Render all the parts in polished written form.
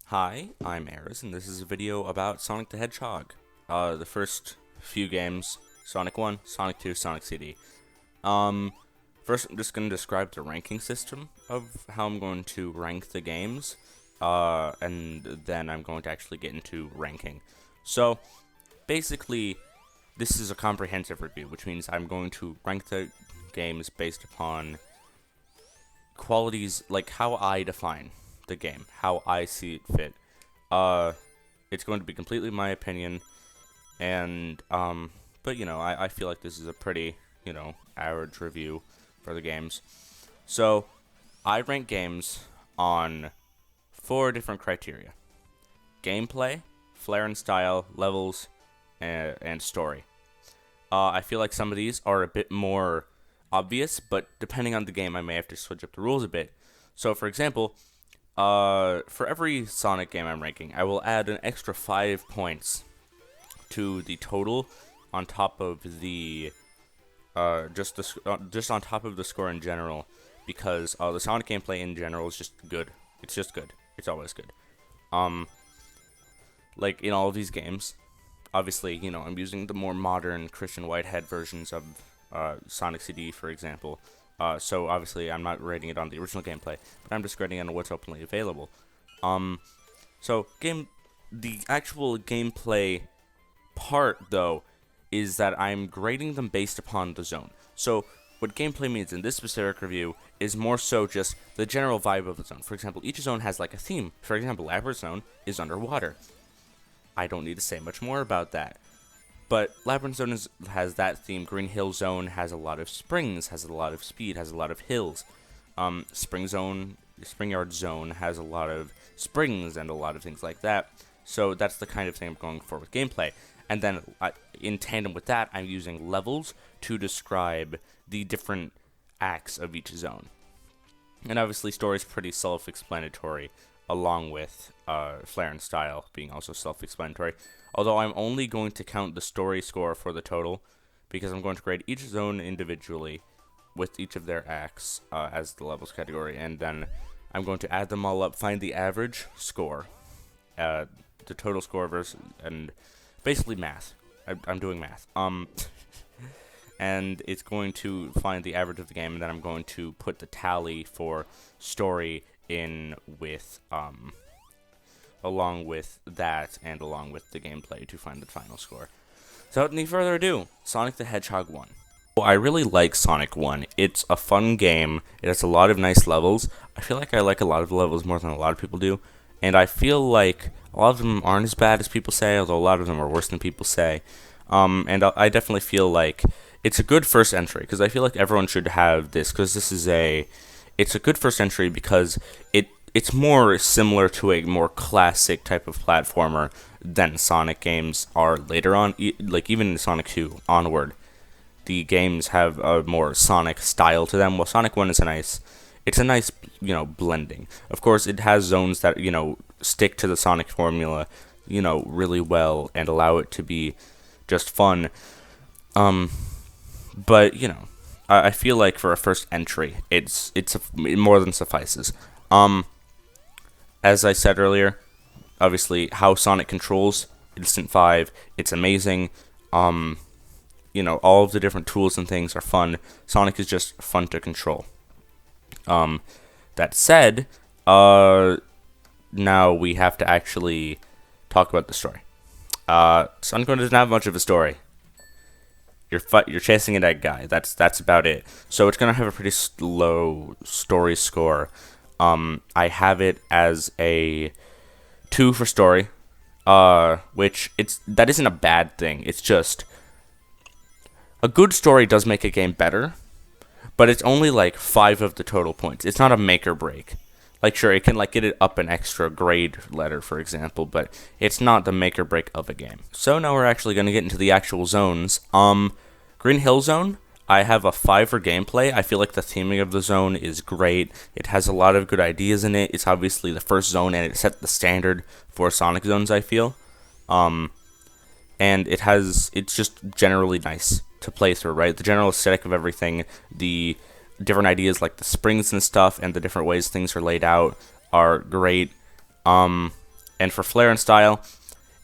Hi, I'm Ares, and this is a video about Sonic the Hedgehog. The first few games, Sonic 1, Sonic 2, Sonic CD. First I'm just going to describe the ranking system of how I'm going to rank the games, and then I'm going to actually get into ranking. So, basically, this is a comprehensive review, which means I'm going to rank the games based upon qualities, like how I define the game, how I see it fit. It's going to be completely my opinion, and, but, I feel like this is a pretty, average review for the games. So, I rank games on 4 different criteria: gameplay, flair and style, levels, and story. I feel like some of these are a bit more obvious, but depending on the game, I may have to switch up the rules a bit. So, for example, for every Sonic game I'm ranking, I will add an extra 5 points to the total on top of the just on top of the score in general, because the Sonic gameplay in general is just good. It's just good. It's always good. Like in all of these games, obviously, I'm using the more modern Christian Whitehead versions of Sonic CD, for example. So obviously I'm not rating it on the original gameplay, but I'm just rating it on what's openly available. So the actual gameplay part, though, is that I'm grading them based upon the zone. So what gameplay means in this specific review is more so just the general vibe of the zone. For example, each zone has like a theme. For example, LabyrinthZone is underwater. I don't need to say much more about that. But LabyrinthZone has that theme. GreenHillZone has a lot of springs, has a lot of speed, has a lot of hills. SpringyardZone has a lot of springs and a lot of things like that. So that's the kind of thing I'm going for with gameplay. And then in tandem with that, I'm using levels to describe the different acts of each zone. And obviously, story is pretty self-explanatory, along with flair and style being also self-explanatory. Although I'm only going to count the story score for the total, because I'm going to grade each zone individually with each of their acts as the levels category, and then I'm going to add them all up, find the average score, the total score versus, and basically math. I'm doing math. And it's going to find the average of the game, and then I'm going to put the tally for story in with along with that and along with the gameplay to find the final score. So without any further ado, Sonic the Hedgehog 1. I really like Sonic 1. It's a fun game. It has a lot of nice levels. I feel like I like a lot of the levels more than a lot of people do, and I feel like a lot of them aren't as bad as people say, although a lot of them are worse than people say. And I definitely feel like it's a good first entry, because I feel like everyone should have this, because it's a good first entry because it's more similar to a more classic type of platformer than Sonic games are later on. Like even in Sonic 2 onward, the games have a more Sonic style to them. Well, Sonic 1 is a nice blending. Of course, it has zones that, stick to the Sonic formula, really well and allow it to be just fun. But, I feel like for a first entry, it more than suffices. As I said earlier, obviously, how Sonic controls Instant 5, it's amazing. All of the different tools and things are fun. Sonic is just fun to control. That said, now we have to actually talk about the story. Sonic 1 doesn't have much of a story. You're chasing an egg guy. That's about it. So it's gonna have a pretty low story score. I have it as a 2 for story, which that isn't a bad thing. It's just a good story does make a game better, but it's only like 5 of the total points. It's not a make or break. Like, sure, it can get it up an extra grade letter, for example, but it's not the make or break of a game. So now we're actually going to get into the actual zones. GreenHillZone, I have a 5 for gameplay. I feel like the theming of the zone is great. It has a lot of good ideas in it. It's obviously the first zone, and it set the standard for Sonic zones, I feel. And it's just generally nice to play through, right? The general aesthetic of everything, the different ideas like the springs and stuff, and the different ways things are laid out are great. And for flair and style,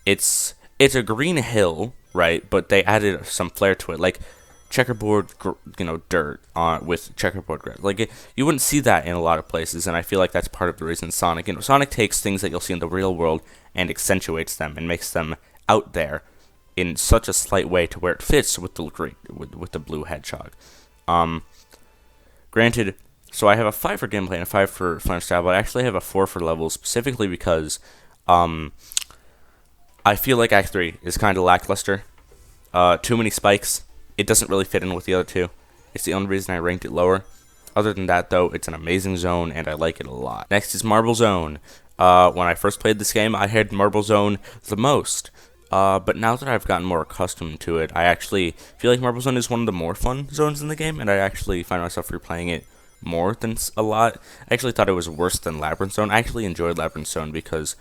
it's a green hill, right? But they added some flair to it, like checkerboard, dirt with checkerboard grass. Like you wouldn't see that in a lot of places, and I feel like that's part of the reason Sonic. Sonic takes things that you'll see in the real world and accentuates them and makes them out there in such a slight way to where it fits with the with the blue hedgehog. Granted, so I have a 5 for gameplay and a 5 for fun style, but I actually have a 4 for levels specifically because I feel like Act 3 is kind of lackluster. Too many spikes. It doesn't really fit in with the other two. It's the only reason I ranked it lower. Other than that, though, it's an amazing zone, and I like it a lot. Next is MarbleZone. When I first played this game, I hated MarbleZone the most. But now that I've gotten more accustomed to it, I actually feel like MarbleZone is one of the more fun zones in the game, and I actually find myself replaying it more than a lot. I actually thought it was worse than LabyrinthZone. I actually enjoyed LabyrinthZone because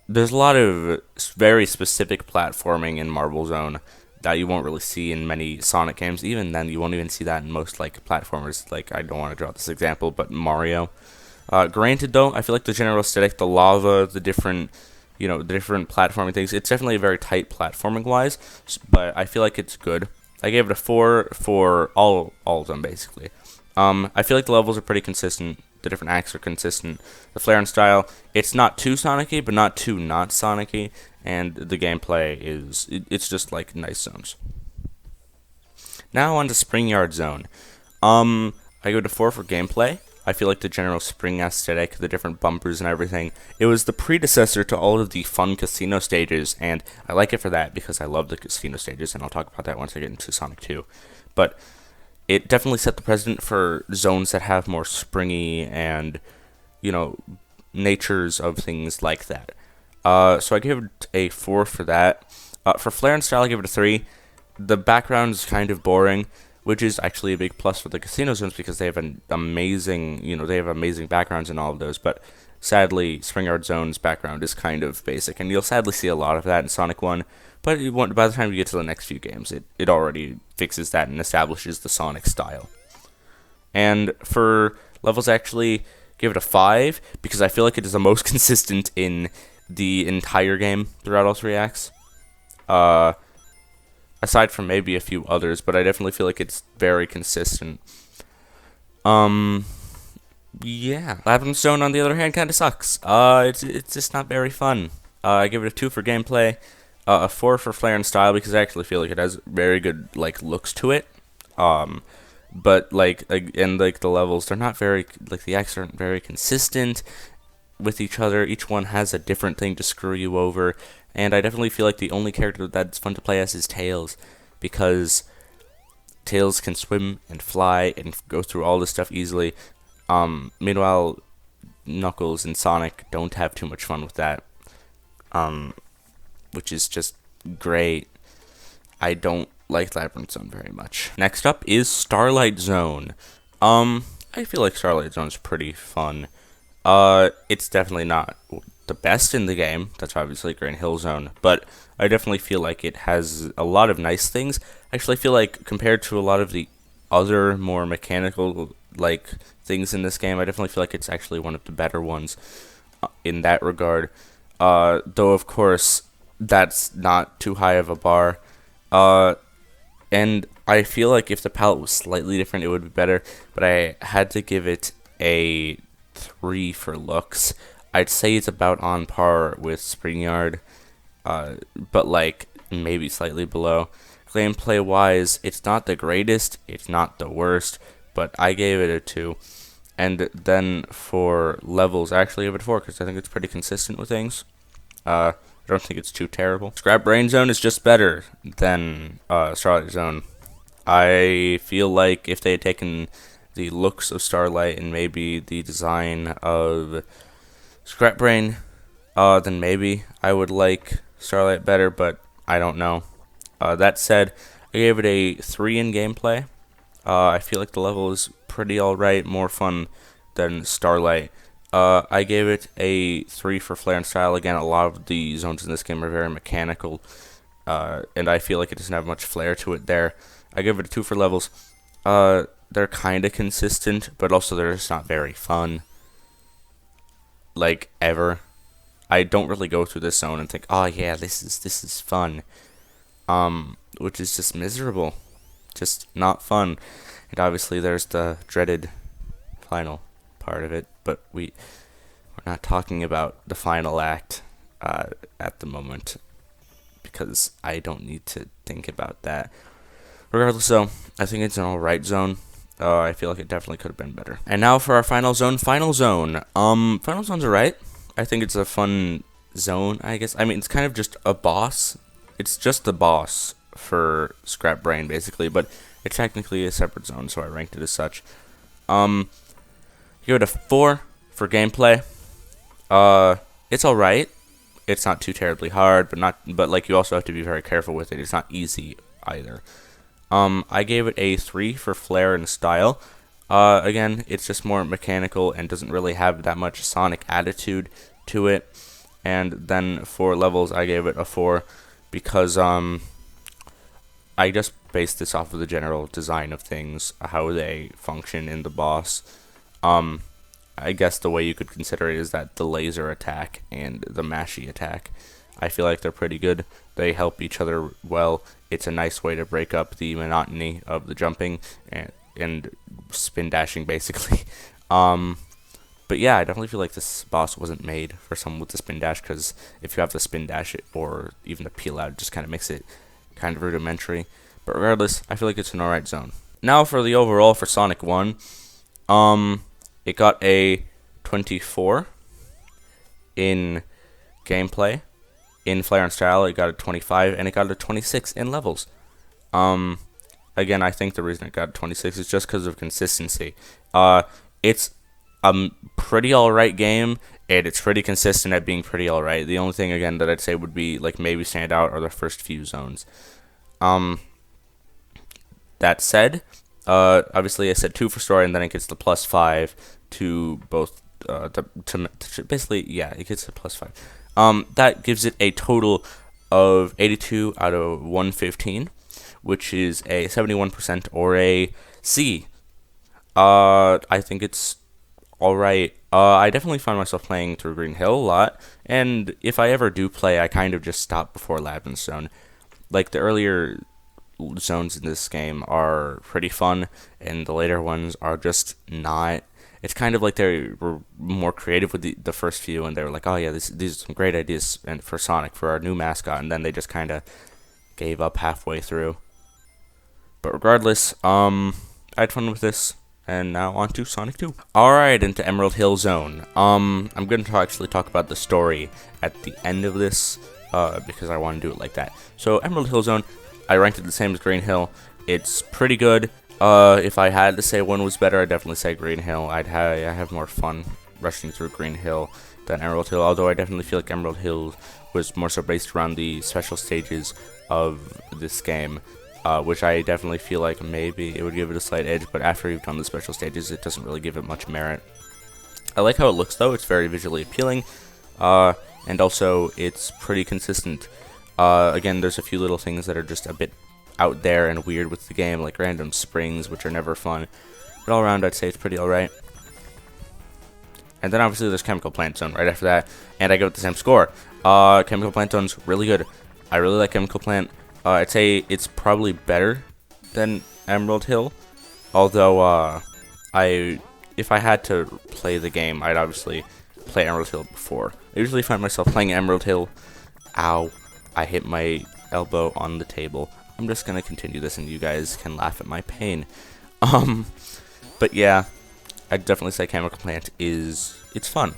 there's a lot of very specific platforming in MarbleZone that you won't really see in many Sonic games. Even then, you won't even see that in most like platformers. Like, I don't want to draw this example, but Mario. Granted, though, I feel like the general aesthetic, the lava, the different platforming things, it's definitely very tight platforming-wise, but I feel like it's good. I gave it a 4 for all of them, basically. I feel like the levels are pretty consistent. The different acts are consistent. The flair and style, it's not too Sonic-y, but not too not Sonic-y, and the gameplay it's just like nice zones. Now on to SpringyardZone. I go to 4 for gameplay. I feel like the general spring aesthetic, the different bumpers and everything, it was the predecessor to all of the fun casino stages, and I like it for that because I love the casino stages, and I'll talk about that once I get into Sonic 2. But it definitely set the precedent for zones that have more springy and, natures of things like that. So I give it a 4 for that. For flair and style, I give it a 3. The background is kind of boring, which is actually a big plus for the casino zones because they have an amazing, they have amazing backgrounds in all of those. But sadly, SpringyardZone's background is kind of basic, and you'll sadly see a lot of that in Sonic 1. But by the time you get to the next few games, it already fixes that and establishes the Sonic style. And for levels, I actually give it a 5 because I feel like it is the most consistent in the entire game throughout all 3 acts. Aside from maybe a few others, but I definitely feel like it's very consistent. Yeah. LabyrinthZone, on the other hand, kind of sucks. It's just not very fun. I give it a 2 for gameplay, a 4 for flair and style because I actually feel like it has very good looks to it. But the levels, they're not very the acts aren't very consistent with each other. Each one has a different thing to screw you over. And I definitely feel like the only character that's fun to play as is Tails, because Tails can swim and fly and go through all this stuff easily. Meanwhile, Knuckles and Sonic don't have too much fun with that, which is just great. I don't like LabyrinthZone very much. Next up is StarlightZone. I feel like StarlightZone's pretty fun. It's definitely not the best in the game. That's obviously GreenHillZone, but I definitely feel like it has a lot of nice things. I actually feel like compared to a lot of the other more mechanical things in this game, I definitely feel like it's actually one of the better ones in that regard. Though of course that's not too high of a bar. And I feel like if the palette was slightly different, it would be better. But I had to give it a 3 for looks. I'd say it's about on par with SpringYard, but maybe slightly below. Gameplay wise, it's not the greatest, it's not the worst, but I gave it a 2. And then for levels, I actually gave it a 4 because I think it's pretty consistent with things. I don't think it's too terrible. ScrapBrainZone is just better than StarlightZone. I feel like if they had taken the looks of Starlight and maybe the design of ScrapBrain, then maybe I would like Starlight better, but I don't know. That said, I gave it a 3 in gameplay. I feel like the level is pretty alright, more fun than Starlight. I gave it a 3 for flair and style. Again, a lot of the zones in this game are very mechanical, and I feel like it doesn't have much flair to it there. I give it a 2 for levels. They're kind of consistent, but also they're just not very fun. Ever. I don't really go through this zone and think, oh yeah, this is fun. Which is just miserable, just not fun. And obviously there's the dreaded final part of it, but we're not talking about the final act at the moment, because I don't need to think about that. Regardless, though, I think it's an alright zone. I feel like it definitely could have been better. And now for our final zone, FinalZone. FinalZone's alright. I think it's a fun zone, I guess. I mean, it's kind of just a boss. It's just the boss for ScrapBrain, basically, but it's technically a separate zone, so I ranked it as such. Give it a 4 for gameplay. It's alright. It's not too terribly hard, but like, you also have to be very careful with it. It's not easy either. I gave it a 3 for flair and style. Again, it's just more mechanical and doesn't really have that much Sonic attitude to it. And then for levels, I gave it a 4 because I just based this off of the general design of things, how they function in the boss. I guess the way you could consider it is that the laser attack and the mashy attack, I feel like they're pretty good. They help each other well. It's a nice way to break up the monotony of the jumping and spin dashing, basically. But yeah, I definitely feel like this boss wasn't made for someone with the spin dash, because if you have the spin dash or even the peel out, it just kind of makes it kind of rudimentary. But regardless, I feel like it's an alright zone. Now for the overall for Sonic 1. It got a 24 in gameplay. In flair and style, it got a 25, and it got a 26 in levels. Again, I think the reason it got a 26 is just because of consistency. It's a pretty alright game, and it's pretty consistent at being pretty alright. The only thing, again, that I'd say would be, like, maybe stand out are the first few zones. That said, obviously I said 2 for story, and then it gets the +5 to both, basically, yeah, it gets a +5. That gives it a total of 82 out of 115, which is a 71% or a C. I think it's alright. I definitely find myself playing through Green Hill a lot, and if I ever do play, I kind of just stop before LabyrinthZone. Like, the earlier zones in this game are pretty fun, and the later ones are just not. It's kind of like they were more creative with the first few, and they were like, oh yeah, these are some great ideas and for Sonic, for our new mascot, and then they just kind of gave up halfway through. But regardless, I had fun with this, and now on to Sonic 2. Alright, into EmeraldHillZone. I'm going to actually talk about the story at the end of this, because I want to do it like that. So, EmeraldHillZone, I ranked it the same as Green Hill. It's pretty good. If I had to say one was better, I'd definitely say Green Hill. I have more fun rushing through Green Hill than Emerald Hill, although I definitely feel like Emerald Hill was more so based around the special stages of this game, which I definitely feel like maybe it would give it a slight edge, but after you've done the special stages, it doesn't really give it much merit. I like how it looks, though. It's very visually appealing, and also it's pretty consistent. Again, there's a few little things that are just a bit out there and weird with the game, like random springs, which are never fun. But all around, I'd say it's pretty alright. And then obviously there's ChemicalPlantZone right after that, and I give it the same score. ChemicalPlantZone's really good. I really like ChemicalPlant. I'd say it's probably better than Emerald Hill, although if I had to play the game, I'd obviously play Emerald Hill before. I usually find myself playing Emerald Hill. Ow, I hit my elbow on the table. I'm just gonna continue this, and you guys can laugh at my pain. But yeah, I'd definitely say ChemicalPlant it's fun.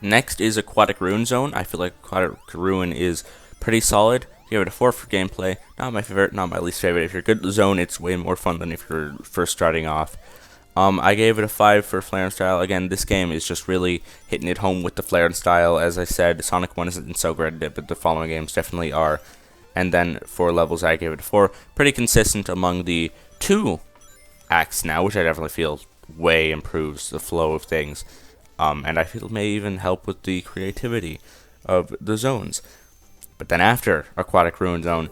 Next is AquaticRuinZone. I feel like AquaticRuin is pretty solid. Give it a 4 for gameplay. Not my favorite, not my least favorite. If you're good at the zone, it's way more fun than if you're first starting off. I gave it a 5 for flair and style. Again, this game is just really hitting it home with the flair and style. As I said, Sonic 1 isn't so great at it, but the following games definitely are. And then for levels, I gave it a 4. Pretty consistent among the 2 acts now, which I definitely feel way improves the flow of things. And I feel it may even help with the creativity of the zones. But then after AquaticRuinZone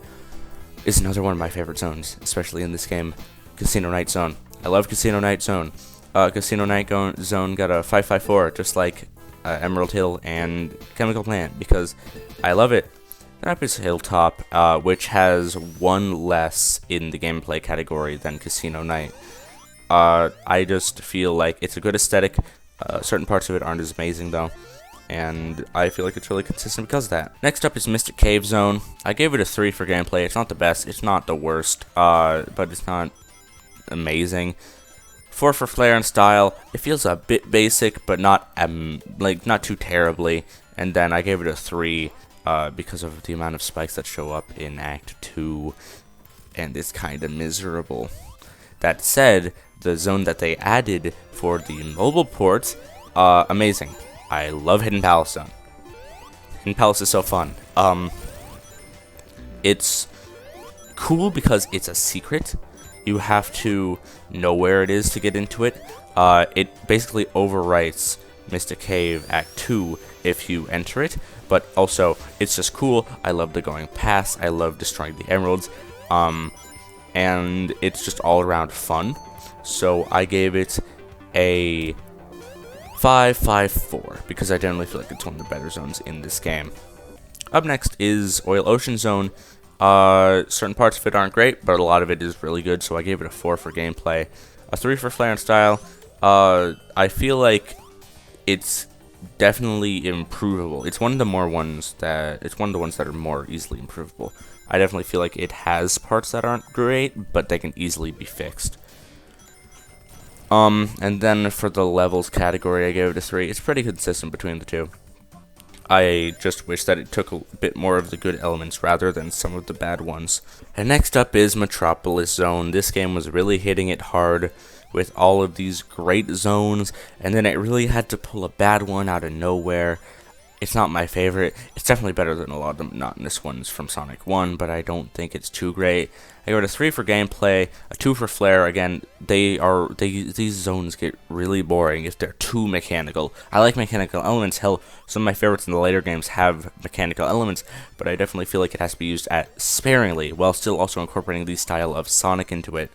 is another one of my favorite zones, especially in this game, CasinoNightZone. I love CasinoNightZone. CasinoNightZone got a 554, just like Emerald Hill and Chemical Plant because I love it. Then up is Hilltop, which has one less in the gameplay category than Casino Night. I just feel like it's a good aesthetic. Certain parts of it aren't as amazing though, and I feel like it's really consistent because of that. Next up is Mystic Cave Zone. I gave it a 3 for gameplay. It's not the best, it's not the worst, but it's not amazing. 4 for flair and style. It feels a bit basic, but not not too terribly. And then I gave it a 3 because of the amount of spikes that show up in Act 2, and it's kind of miserable. That said, the zone that they added for the mobile port, amazing. I love HiddenPalaceZone. Hidden Palace is so fun. It's cool because it's a secret. You have to know where it is to get into it. It basically overwrites Mystic Cave Act 2 if you enter it, but also it's just cool. I love the going past. I love destroying the emeralds, and it's just all around fun. So I gave it a 5.54 because I generally feel like it's one of the better zones in this game. Up next is OilOceanZone. Certain parts of it aren't great, but a lot of it is really good, so I gave it a 4 for gameplay. A 3 for flair and style. I feel like it's definitely improvable. It's one of the ones that are more easily improvable. I definitely feel like it has parts that aren't great, but they can easily be fixed. And then for the levels category, I gave it a 3. It's pretty consistent between the two. I just wish that it took a bit more of the good elements rather than some of the bad ones. And next up is MetropolisZone. This game was really hitting it hard with all of these great zones, and then it really had to pull a bad one out of nowhere. It's not my favorite. It's definitely better than a lot of the monotonous ones from Sonic 1, but I don't think it's too great. I gave it a 3 for gameplay, a 2 for flair. Again, these zones get really boring if they're too mechanical. I like mechanical elements. Hell, some of my favorites in the later games have mechanical elements, but I definitely feel like it has to be used sparingly, while still also incorporating the style of Sonic into it.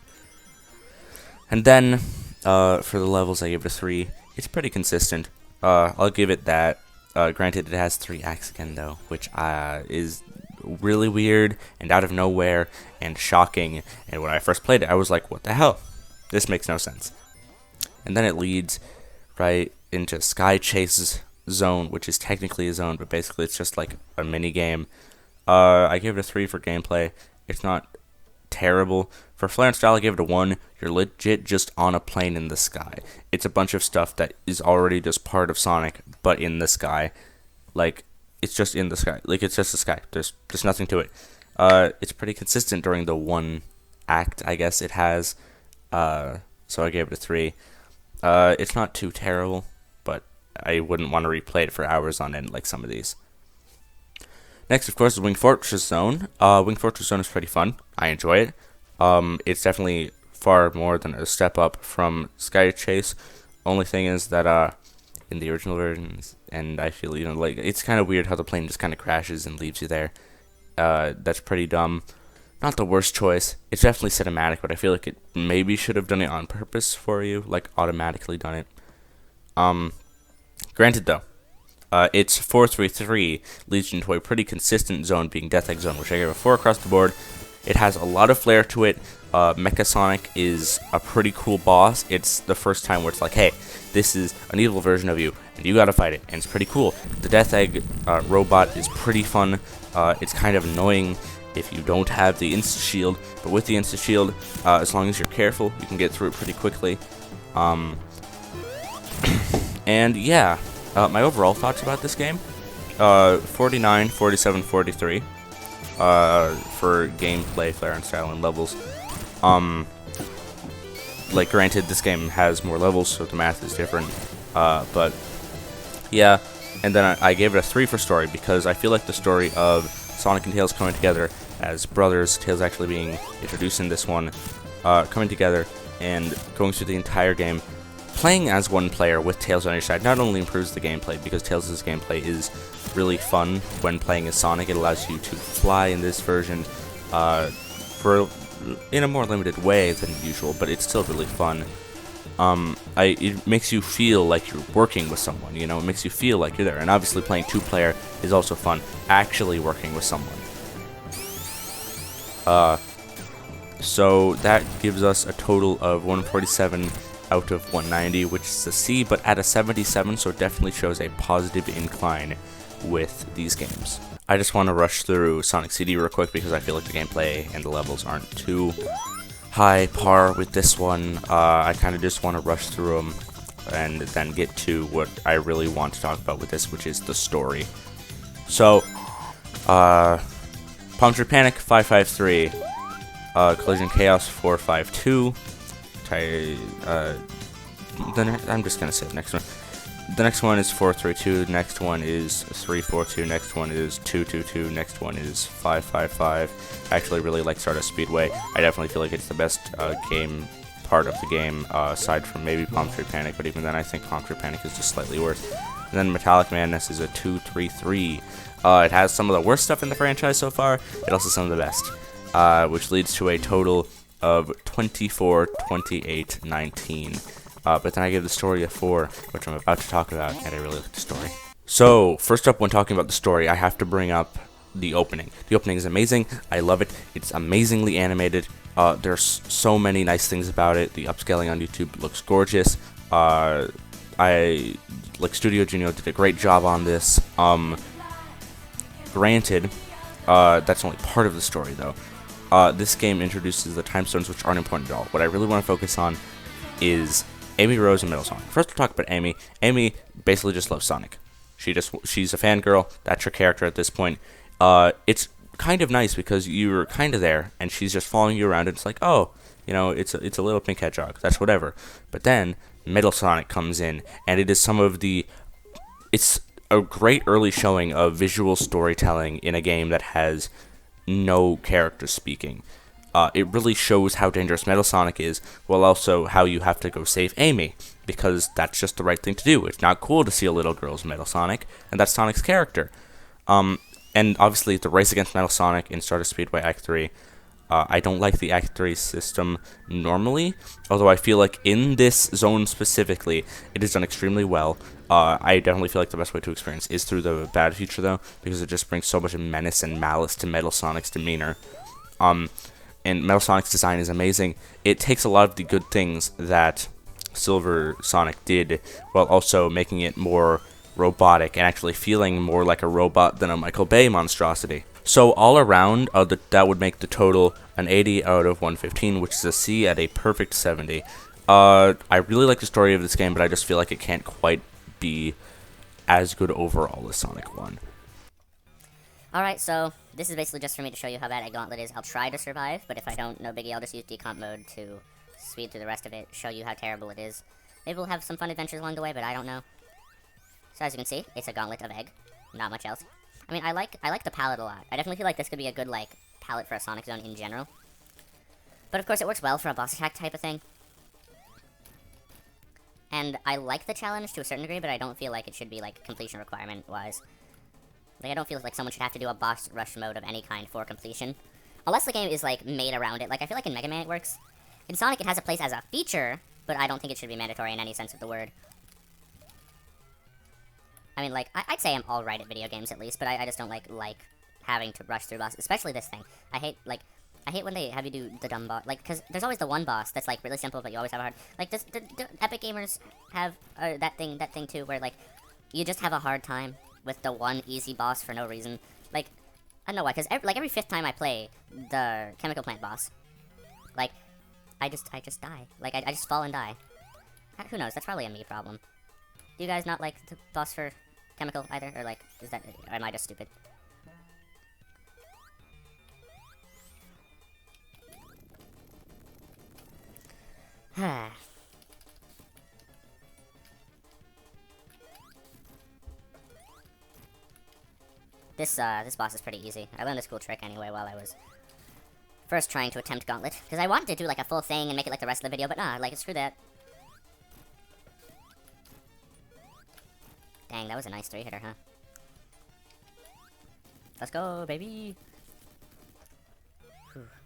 And then, for the levels, I gave it a 3. It's pretty consistent. I'll give it that. Granted, it has 3 acts again, though, which is really weird and out of nowhere and shocking. And when I first played it, I was like, what the hell? This makes no sense. And then it leads right into SkyChaseZone, which is technically a zone, but basically it's just like a mini game. I gave it a 3 for gameplay. It's not terrible. For flair and style, I gave it a 1. You're legit just on a plane in the sky. It's a bunch of stuff that is already just part of Sonic, but in the sky. Like, it's just in the sky. Like, it's just the sky. There's nothing to it. It's pretty consistent during the one act, I guess it has. So I gave it a 3. It's not too terrible, but I wouldn't want to replay it for hours on end like some of these. Next, of course, is WingFortressZone. WingFortressZone is pretty fun. I enjoy it. It's definitely far more than a step up from SkyChase. Only thing is that in the original versions, and I feel like it's kind of weird how the plane just kind of crashes and leaves you there. That's pretty dumb. Not the worst choice. It's definitely cinematic, but I feel like it maybe should have done it on purpose for you, like automatically done it. Granted though, it's 4-3-3 leads into a pretty consistent zone, being DeathEggZone, which I gave a 4 across the board. It has a lot of flair to it. Mecha Sonic is a pretty cool boss. It's the first time where it's like, hey, this is an evil version of you, and you gotta fight it, and it's pretty cool. The Death Egg robot is pretty fun. It's kind of annoying if you don't have the insta-shield, but with the insta-shield, as long as you're careful, you can get through it pretty quickly. And yeah, my overall thoughts about this game, 49, 47, 43. For gameplay, flair, and style, and levels. Like, granted, this game has more levels, so the math is different. But yeah, and then I gave it a 3 for story because I feel like the story of Sonic and Tails coming together as brothers, Tails actually being introduced in this one, coming together and going through the entire game. Playing as one player with Tails on your side not only improves the gameplay, because Tails' gameplay is really fun when playing as Sonic. It allows you to fly in this version in a more limited way than usual, but it's still really fun. It makes you feel like you're working with someone, you know, it makes you feel like you're there. And obviously playing 2-player is also fun, actually working with someone. So that gives us a total of 147 out of 190, which is a C, but at a 77, so it definitely shows a positive incline with these games. I just want to rush through Sonic CD real quick because I feel like the gameplay and the levels aren't too high par with this one. I kind of just want to rush through them and then get to what I really want to talk about with this, which is the story. So, Palm Tree Panic 553, Collision Chaos 452. I'm just gonna say the next one. The next one is 432. Next one is 342. Next one is 222. Next one is 555. I actually really like Stardust Speedway. I definitely feel like it's the best game part of the game, aside from maybe Palm Tree Panic. But even then, I think Palm Tree Panic is just slightly worse. And then Metallic Madness is a 233. It has some of the worst stuff in the franchise so far. It also has some of the best, which leads to a total of 24, 28, 19. But then I give the story a 4, which I'm about to talk about, and I really like the story. So, first up, when talking about the story, I have to bring up the opening. The opening is amazing. I love it. It's amazingly animated. There's so many nice things about it. The upscaling on YouTube looks gorgeous. Studio Genio did a great job on this. Granted, that's only part of the story, though. This game introduces the time stones, which aren't important at all. What I really want to focus on is Amy, Rose, and MetalSonic. First, we'll talk about Amy. Amy basically just loves Sonic. She's a fangirl. That's her character at this point. It's kind of nice because you're kind of there, and she's just following you around. And it's like, oh, you know, it's a little pink hedgehog. That's whatever. But then MetalSonic comes in, and it is it's a great early showing of visual storytelling in a game that has no character speaking. It really shows how dangerous MetalSonic is, while also how you have to go save Amy, because that's just the right thing to do. It's not cool to see a little girl's MetalSonic, and that's Sonic's character. And obviously, the race against MetalSonic in Stardust Speedway Act 3, I don't like the Act 3 system normally, although I feel like in this zone specifically, it is done extremely well. I definitely feel like the best way to experience is through the Bad Future, though, because it just brings so much menace and malice to MetalSonic's demeanor. And MetalSonic's design is amazing. It takes a lot of the good things that Silver Sonic did, while also making it more robotic and actually feeling more like a robot than a Michael Bay monstrosity. So all around, that would make the total an 80 out of 115, which is a C at a perfect 70. I really like the story of this game, but I just feel like it can't quite be as good overall as Sonic 1. Alright, so this is basically just for me to show you how bad EggGauntlet is. I'll try to survive, but if I don't, no biggie, I'll just use decomp mode to speed through the rest of it, show you how terrible it is. Maybe we'll have some fun adventures along the way, but I don't know. So as you can see, it's a gauntlet of egg. Not much else. I mean, I like the palette a lot. I definitely feel like this could be a good, like, palette for a Sonic Zone in general. But of course, it works well for a boss attack type of thing. And I like the challenge to a certain degree, but I don't feel like it should be, like, completion requirement-wise. Like, I don't feel like someone should have to do a boss rush mode of any kind for completion. Unless the game is, like, made around it. Like, I feel like in Mega Man it works. In Sonic it has a place as a feature, but I don't think it should be mandatory in any sense of the word. I mean, like, I'd say I'm alright at video games at least, but I just don't like having to rush through bosses, especially this thing. I hate when they have you do the dumb boss, like, because there's always the one boss that's, like, really simple, but you always have a hard, like, do Epic Gamers have that thing too, where, like, you just have a hard time with the one easy boss for no reason. Like, I don't know why, because every 5th time I play the chemical plant boss, like, I just die. Like, I just fall and die. Who knows, that's probably a me problem. Do you guys not like the boss for chemical either? Or, like, or am I just stupid? This boss is pretty easy. I learned this cool trick anyway while I was first trying to attempt Gauntlet. Because I wanted to do, like, a full thing and make it like the rest of the video, but nah, like, screw that. Dang, that was a nice 3-hitter, huh? Let's go, baby!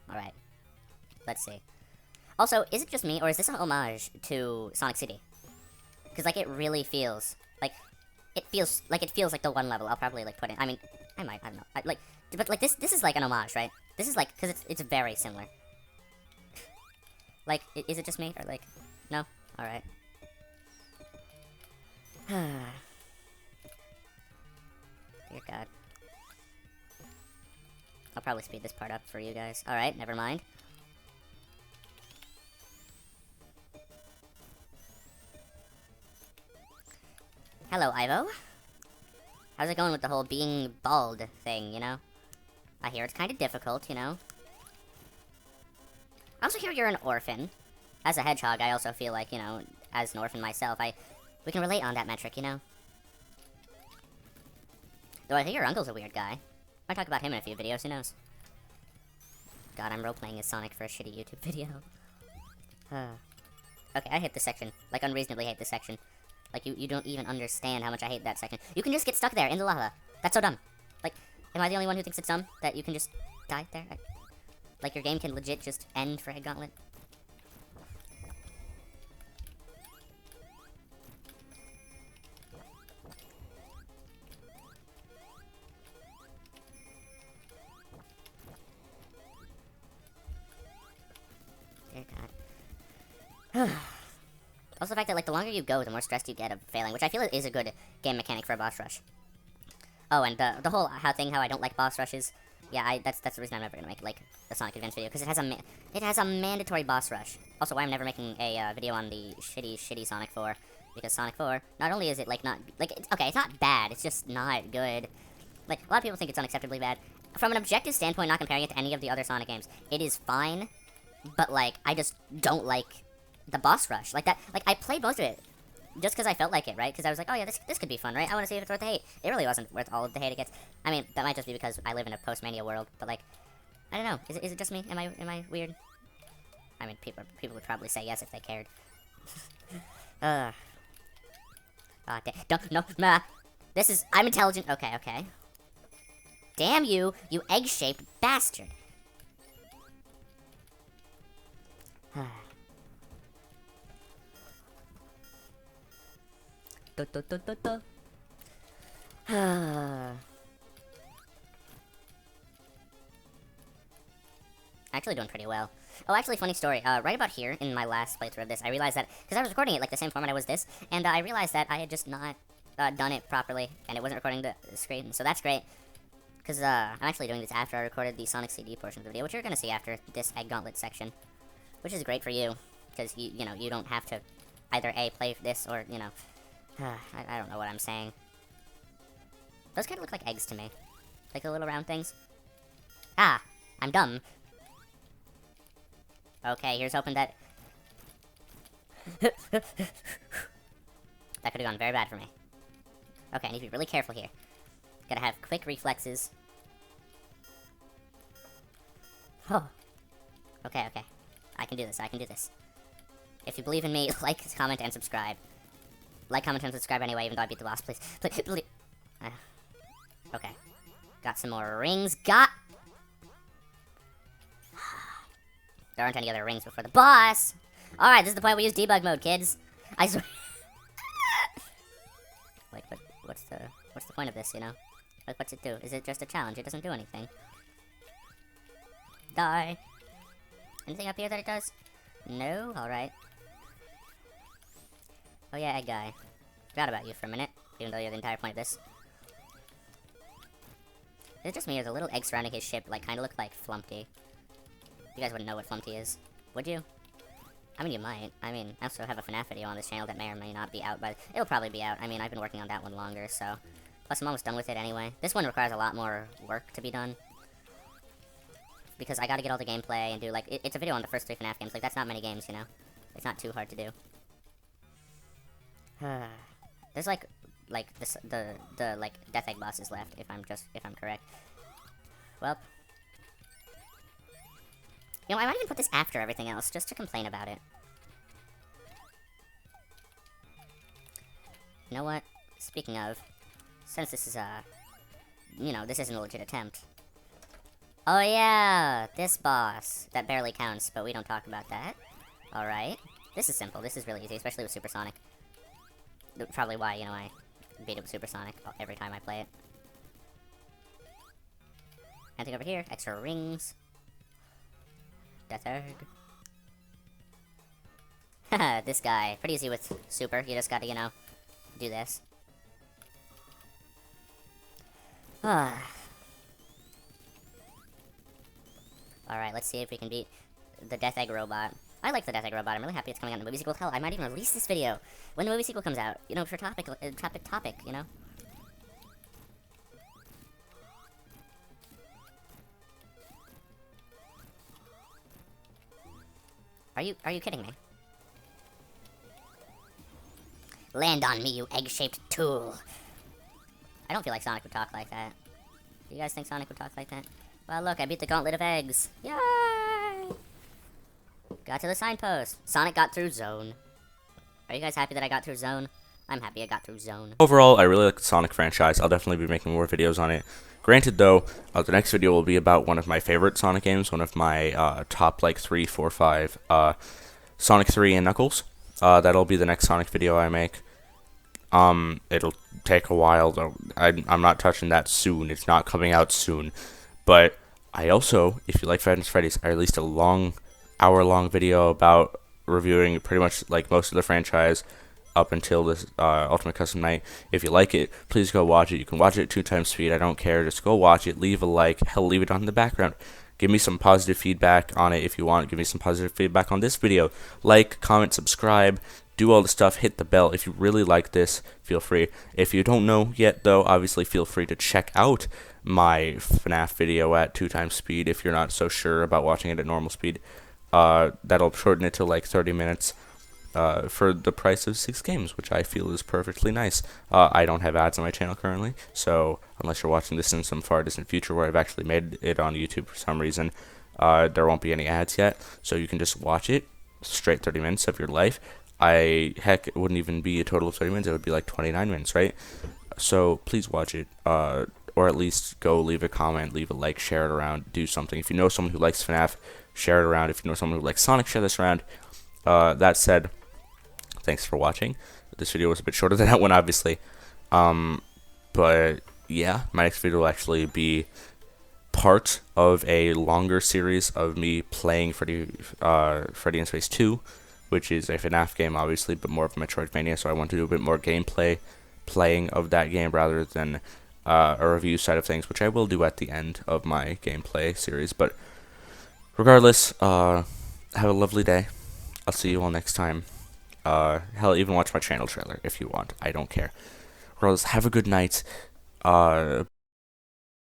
Alright. Let's see. Also, is it just me, or is this an homage to Sonic City? Because, like, it really feels, like, it feels like the one level. I'll probably, like, put in, I mean, I don't know. But, like, this is, like, an homage, right? This is, like, because it's very similar. Like, is it just me, or, like, no? Alright. Dear God. I'll probably speed this part up for you guys. Alright, never mind. Hello, Ivo. How's it going with the whole being bald thing, you know? I hear it's kind of difficult, you know? I also hear you're an orphan. As a hedgehog, I also feel like, you know, as an orphan myself, we can relate on that metric, you know? Though I think your uncle's a weird guy. Might talk about him in a few videos, who knows? God, I'm roleplaying as Sonic for a shitty YouTube video. Okay, I hate this section. Like, unreasonably hate this section. Like, you don't even understand how much I hate that section. You can just get stuck there in the lava. That's so dumb. Like, am I the only one who thinks it's dumb that you can just die there? Like, your game can legit just end for EggGauntlet? Dear God. Also the fact that, like, the longer you go, the more stressed you get of failing, which I feel is a good game mechanic for a boss rush. Oh, and the whole how I don't like boss rushes. Yeah, that's the reason I'm never gonna make, like, the Sonic Advance video, because it has a mandatory boss rush. Also, why I'm never making a video on the shitty Sonic 4, because Sonic 4, not only is it, like, not, like, okay, it's not bad, it's just not good. Like, a lot of people think it's unacceptably bad. From an objective standpoint, not comparing it to any of the other Sonic games, it is fine, but, like, I just don't like the boss rush. Like, that, like, I played most of it just because I felt like it, right? Because I was like, oh yeah, this could be fun, right? I want to see if it's worth the hate. It really wasn't worth all of the hate it gets. I mean, that might just be because I live in a post-mania world, but, like, I don't know. Is it just me? Am I weird? I mean, people would probably say yes if they cared. Don't, no, nah. This is, I'm intelligent. Okay, okay. Damn you, you egg-shaped bastard. Actually doing pretty well. Oh, actually, funny story. Right about here, in my last playthrough of this, I realized that, because I was recording it like the same format I was this, and I realized that I had just not done it properly, and it wasn't recording the screen, so that's great. Because I'm actually doing this after I recorded the Sonic CD portion of the video, which you're going to see after this Egg Gauntlet section, which is great for you, because, you know, you don't have to either A, play this, or, you know, I don't know what I'm saying. Those kind of look like eggs to me. Like the little round things. Ah! I'm dumb. Okay, here's hoping that... that could have gone very bad for me. Okay, I need to be really careful here. Gotta have quick reflexes. Oh. Okay, okay. I can do this, I can do this. If you believe in me, like, comment, and subscribe. Like, comment, and subscribe anyway, even though I beat the boss, please. Please. Okay. Got some more rings. There aren't any other rings before the boss. Alright, this is the point we use debug mode, kids. I swear. Wait, but what's the point of this, you know? Like, what's it do? Is it just a challenge? It doesn't do anything. Die. Anything up here that it does? No? Alright. Oh yeah, egg guy. Forgot about you for a minute, even though you're the entire point of this. Is it just me, or the little egg surrounding his ship, like, kind of look like Flumpty? You guys wouldn't know what Flumpty is, would you? I mean, you might. I mean, I also have a FNAF video on this channel that may or may not be out, but it'll probably be out. I mean, I've been working on that one longer, so... Plus, I'm almost done with it anyway. This one requires a lot more work to be done. Because I gotta get all the gameplay and do, like... It's a video on the first 3 FNAF games. Like, that's not many games, you know? It's not too hard to do. There's, like, the like, Death Egg bosses left, if I'm correct. Well... You know, I might even put this after everything else, just to complain about it. You know what? Speaking of, since this is, you know, this isn't a legit attempt. Oh yeah, this boss. That barely counts, but we don't talk about that. Alright. This is simple. This is really easy, especially with Supersonic. Probably why, you know, I beat up Supersonic every time I play it. Anything over here? Extra rings. Death Egg. Haha, this guy. Pretty easy with Super. You just gotta, you know, do this. Alright, let's see if we can beat the Death Egg Robot. I like the Death Egg Robot. I'm really happy it's coming out in the movie sequel. Hell, I might even release this video when the movie sequel comes out. You know, for topic, you know? Are you kidding me? Land on me, you egg-shaped tool. I don't feel like Sonic would talk like that. Do you guys think Sonic would talk like that? Well, look, I beat the Gauntlet of Eggs. Yay! Got to the signpost. Sonic got through Zone. Are you guys happy that I got through Zone? I'm happy I got through Zone. Overall, I really like the Sonic franchise. I'll definitely be making more videos on it. Granted, though, the next video will be about one of my favorite Sonic games, one of my top, like, 3, 4, 5, Sonic 3 and Knuckles. That'll be the next Sonic video I make. It'll take a while, though. I'm not touching that soon. It's not coming out soon. But I also, if you like Five Nights at Freddy's, I released a hour-long video about reviewing pretty much, like, most of the franchise up until this Ultimate Custom Night. If you like it, please go watch it. You can watch it at 2 times speed. I don't care. Just go watch it. Leave a like. Hell, leave it on in the background. Give me some positive feedback on it if you want. Give me some positive feedback on this video. Like, comment, subscribe, do all the stuff. Hit the bell. If you really like this, feel free. If you don't know yet, though, obviously feel free to check out my FNAF video at 2 times speed if you're not so sure about watching it at normal speed. That'll shorten it to like 30 minutes. For the price of 6 games, which I feel is perfectly nice. I don't have ads on my channel currently, so unless you're watching this in some far distant future where I've actually made it on YouTube for some reason, there won't be any ads yet, so you can just watch it, straight 30 minutes of your life. Heck, it wouldn't even be a total of 30 minutes, it would be like 29 minutes, right? So please watch it, or at least go leave a comment, leave a like, share it around, do something. If you know someone who likes FNAF, share it around. If you know someone who likes Sonic, share this around. That said, thanks for watching. This video was a bit shorter than that one, obviously. But yeah, my next video will actually be part of a longer series of me playing Freddy in Space 2, which is a FNAF game, obviously, but more of a Metroidvania. So I want to do a bit more gameplay playing of that game rather than a review side of things, which I will do at the end of my gameplay series. But regardless, have a lovely day. I'll see you all next time. Hell, even watch my channel trailer if you want. I don't care. Regardless, have a good night.